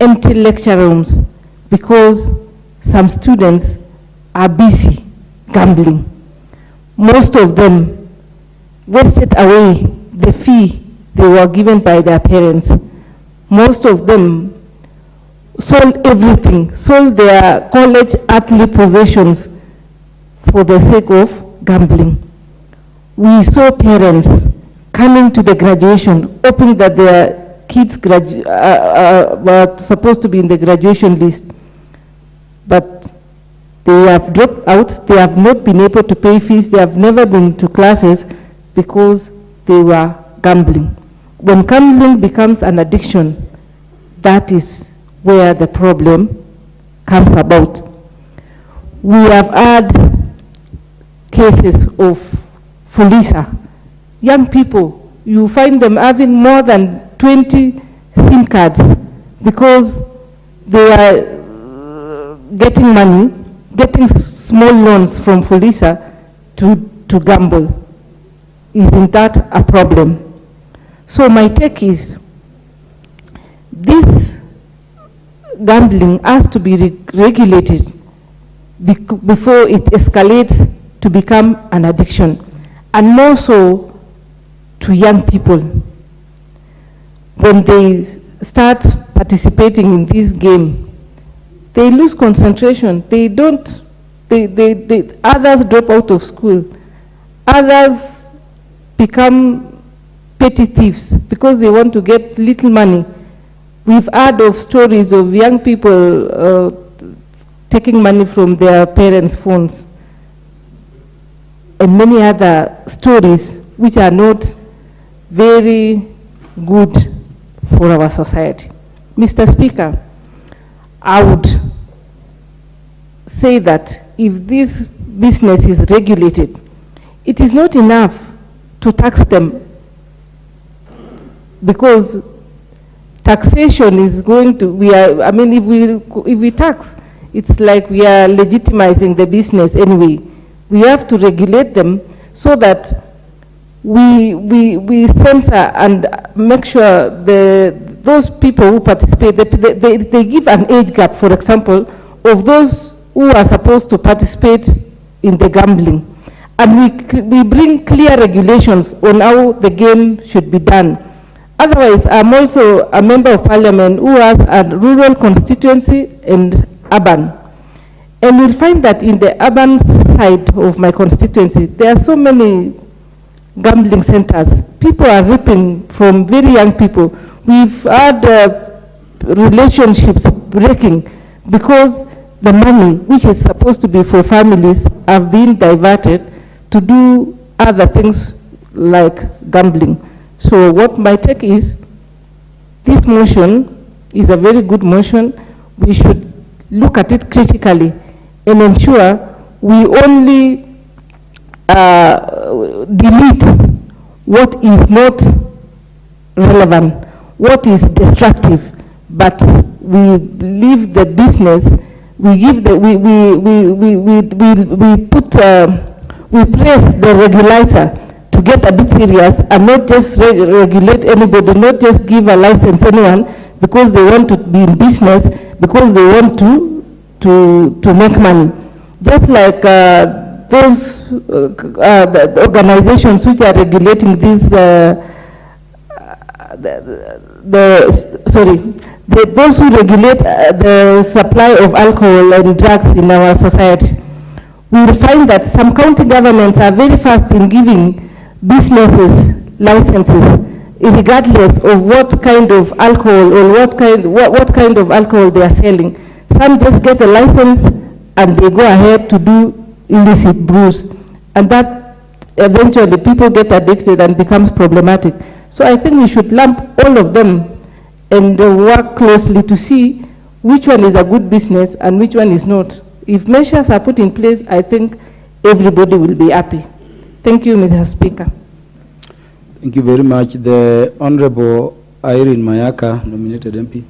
empty lecture rooms because some students are busy gambling. Most of them wasted away the fee they were given by their parents. Most of them sold everything, sold their college earthly possessions for the sake of gambling. We saw parents coming to the graduation, hoping that their kids were supposed to be in the graduation list, but they have dropped out. They have not been able to pay fees. They have never been to classes because they were gambling. When gambling becomes an addiction, that is where the problem comes about. We have had cases of Fulisa. Young people, you find them having more than 20 SIM cards because they are getting money, getting small loans from Fulisa to gamble. Isn't that a problem? So my take is, this gambling has to be regulated before it escalates to become an addiction, and more so to young people. When they start participating in this game, they lose concentration. They don't, others drop out of school. Others become petty thieves because they want to get little money. We've heard of stories of young people taking money from their parents' phones, and many other stories which are not very good for our society. Mr. Speaker, I would say that if this business is regulated, it is not enough to tax them, because taxation is going to, if we tax, it's like we are legitimizing the business anyway. We have to regulate them so that we censor and make sure those people who participate, they give an age gap, for example, of those who are supposed to participate in the gambling. And we bring clear regulations on how the game should be done. Otherwise, I'm also a member of parliament who has a rural constituency and urban. And we'll find that in the urban side of my constituency, there are so many gambling centers. People are reaping from very young people. We've had relationships breaking because the money, which is supposed to be for families, have been diverted to do other things like gambling. So what my take is, this motion is a very good motion. We should look at it critically and ensure we only delete what is not relevant, what is destructive, but we leave the business, we give the, we press the regulator to get a bit serious and not just regulate anybody, not just give a license anyone because they want to be in business, because they want to make money. Just like those the organizations which are regulating these, those who regulate the supply of alcohol and drugs in our society, we will find that some county governments are very fast in giving businesses licenses, regardless of what kind of alcohol or what kind of alcohol they are selling. Some just get a license and they go ahead to do illicit brews, and that eventually people get addicted and becomes problematic. So I think we should lump all of them and work closely to see which one is a good business and which one is not. If measures are put in place, I think everybody will be happy. Thank you, Mr. Speaker. Thank you very much. The Honorable Irene Mayaka, nominated MP.